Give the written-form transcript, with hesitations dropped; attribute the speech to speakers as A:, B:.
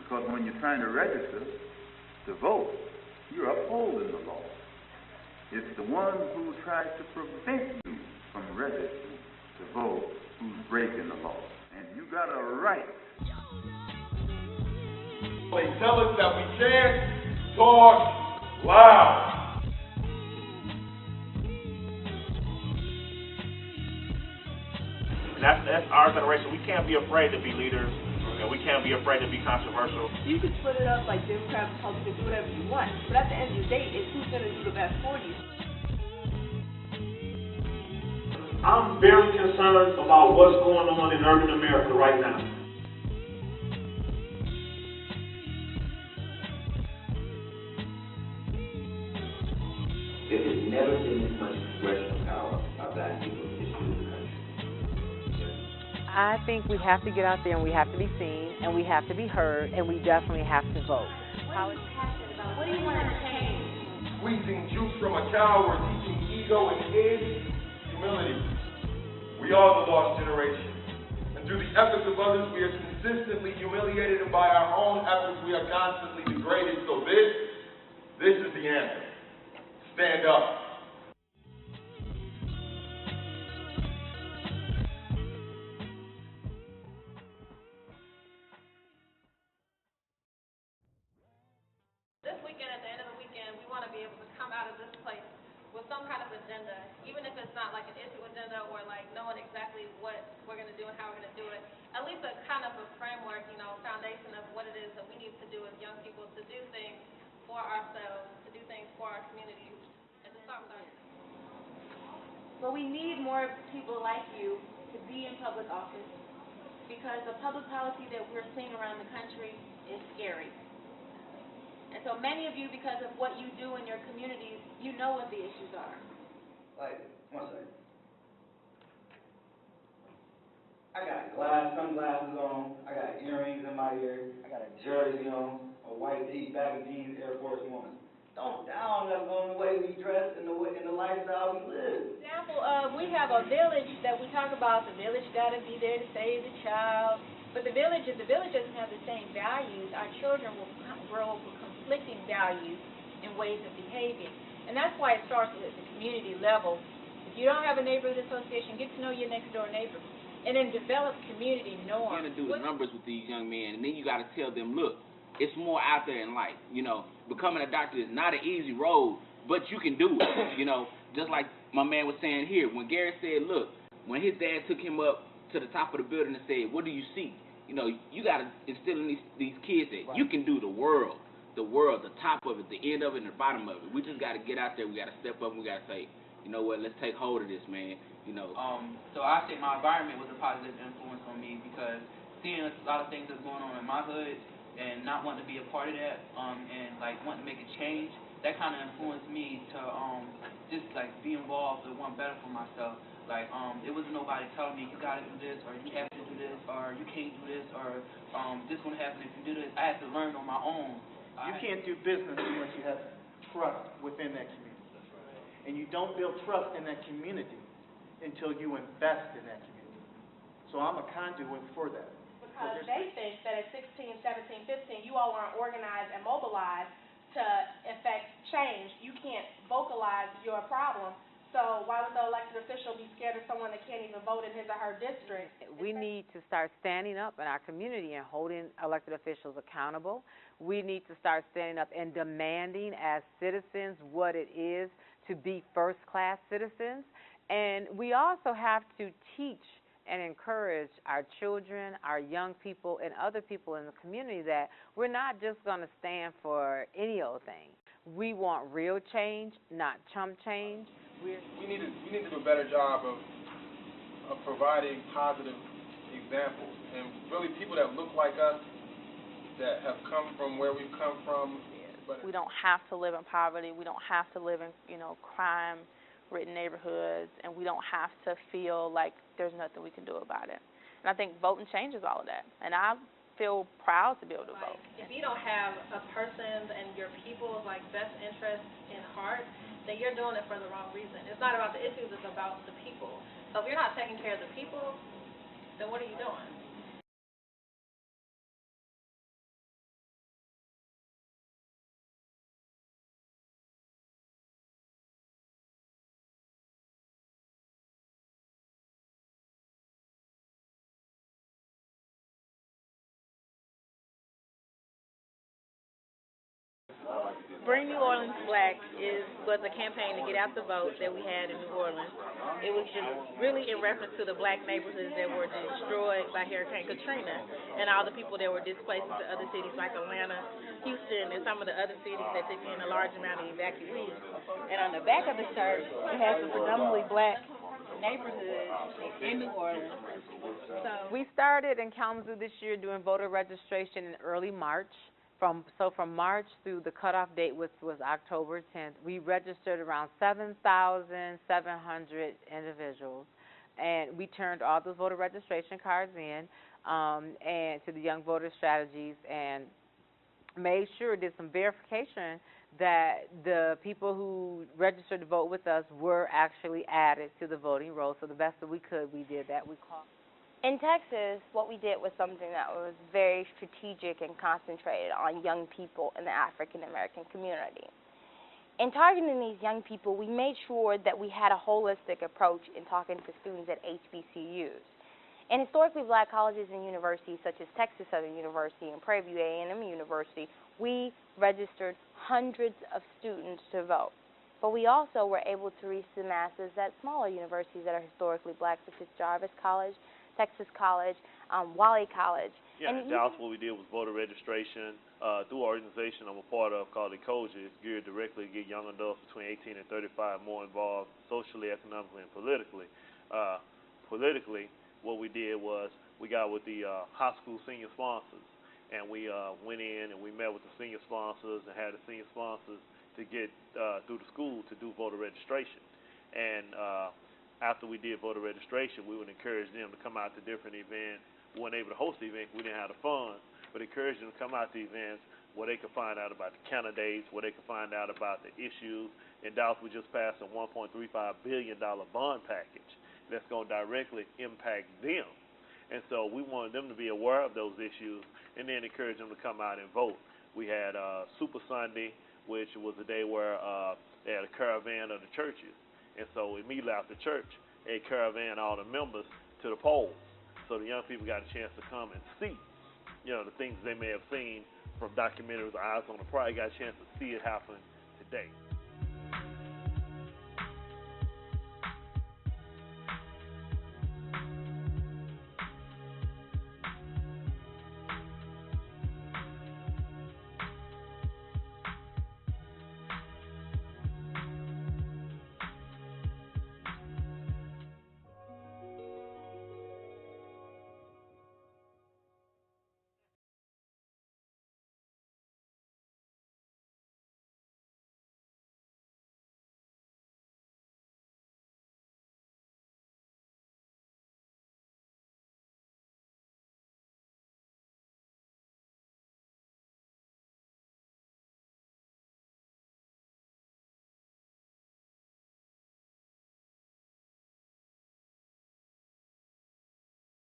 A: Because when you're trying to register to vote, you're upholding the law. It's the one who tries to prevent you from registering to vote who's breaking the law. And you got a right.
B: They tell us that we can't talk loud.
C: That's our generation. We can't be afraid to be leaders, and we can't be afraid to be controversial.
D: You can split it up like Democrats, Republicans, do whatever you want, but at the end of the day, it's who's going to do the best for you.
C: I'm very concerned about what's going on in urban America right now.
E: There has never been this much congressional power by black people in the history of the country.
F: I think we have to get out there and we have to be seen and we have to be heard and we definitely have to vote.
D: What are you passionate about? What do you want to change?
B: Squeezing juice from a cow or teaching ego and id, humility. We are the lost generation. And through the efforts of others, we are consistently humiliated, and by our own efforts, we are constantly degraded. So this is the answer. Stand up.
G: This weekend, at the end of the weekend, we want to be able to come out of this place with some kind of agenda, even if it's not like an issue agenda or like knowing exactly what we're going to do and how we're going to do it. At least a kind of a framework, foundation of what it is that we need to do as young people to do things for ourselves, to do things for our communities, and to start with ourselves.
D: But we need more people like you to be in public office because the public policy that we're seeing around the country is scary. And so many of you, because of what you do in your communities, you know what the issues are.
H: Like, one second. I got sunglasses on, I got earrings in my ear, I got a jersey on, a white tee, bag of jeans, Air Force One. Don't down us on the way we dress and the lifestyle we live.
D: Example of, we have a village that we talk about, the village got to be there to save the child. But the village doesn't have the same values. Our children will grow up with conflicting values and ways of behaving. And that's why it starts at the community level. If you don't have a neighborhood association, get to know your next door neighbor. And then develop community norms.
I: You're going to do the numbers with these young men, and then you got to tell them, look, it's more out there in life. Becoming a doctor is not an easy road, but you can do it. Just like my man was saying here, when Gary said, look, when his dad took him up to the top of the building and said, what do you see? You got to instill in these kids that you can do the world, the top of it, the end of it, and the bottom of it. We just got to get out there. We got to step up, and we got to say, you know what, let's take hold of this, man.
J: So I think my environment was a positive influence on me because seeing a lot of things that's going on in my hood and not wanting to be a part of that, and like wanting to make a change, that kind of influenced me to just like be involved and want better for myself. Like it wasn't nobody telling me you gotta do this or you have to do this or you can't do this or this won't happen if you do this. I had to learn on my own.
K: You can't do business unless you have trust within that community. And you don't build trust in that community until you invest in that community. So I'm a conduit for that.
L: Because they think that at 16, 17, 15, you all aren't organized and mobilized to effect change. You can't vocalize your problem. So why would the elected official be scared of someone that can't even vote in his or her district?
F: We need to start standing up in our community and holding elected officials accountable. We need to start standing up and demanding as citizens what it is to be first-class citizens. And we also have to teach and encourage our children, our young people, and other people in the community that we're not just going to stand for any old thing. We want real change, not chump change.
B: We need to do a better job of providing positive examples and really people that look like us, that have come from where we've come from.
M: We don't have to live in poverty. We don't have to live in, crime-ridden neighborhoods, and we don't have to feel like there's nothing we can do about it. And I think voting changes all of that. And I feel proud to be able to vote.
G: If you don't have a person's and your people's best interest in heart, then you're doing it for the wrong reason. It's not about the issues, it's about the people. So if you're not taking care of the people, then what are you doing?
N: Bring New Orleans Black was a campaign to get out the vote that we had in New Orleans. It was just really in reference to the black neighborhoods that were destroyed by Hurricane Katrina and all the people that were displaced to other cities like Atlanta, Houston, and some of the other cities that took in a large amount of evacuees. And on the back of the shirt, it has some predominantly black neighborhoods in New Orleans. So
F: we started in Kalamazoo this year doing voter registration in early March. From March through the cutoff date, which was October 10th, we registered around 7,700 individuals, and we turned all those voter registration cards in and to the Young Voter Strategies, and made sure, did some verification that the people who registered to vote with us were actually added to the voting roll. So the best that we could, we did that. We called.
O: In Texas, what we did was something that was very strategic and concentrated on young people in the African American community. In targeting these young people, we made sure that we had a holistic approach in talking to students at HBCUs. In historically black colleges and universities such as Texas Southern University and Prairie View A&M University, we registered hundreds of students to vote. But we also were able to reach the masses at smaller universities that are historically black, such as Jarvis College, Texas College, Wally College.
P: Yeah, in Dallas, what we did was voter registration through an organization I'm a part of called ECOJA. It's geared directly to get young adults between 18 and 35 more involved socially, economically, and politically. Politically, what we did was we got with the high school senior sponsors, and we went in and we met with the senior sponsors and had the senior sponsors to get through the school to do voter registration. And after we did voter registration, we would encourage them to come out to different events. We weren't able to host the event, we didn't have the funds, but encourage them to come out to events where they could find out about the candidates, where they could find out about the issues. In Dallas, we just passed a $1.35 billion bond package that's going to directly impact them. And so we wanted them to be aware of those issues and then encourage them to come out and vote. We had Super Sunday, which was a day where they had a caravan of the churches. And so immediately after church, they caravan all the members to the polls. So the young people got a chance to come and see, the things they may have seen from documentaries or Eyes on the Prize, got a chance to see it happen today.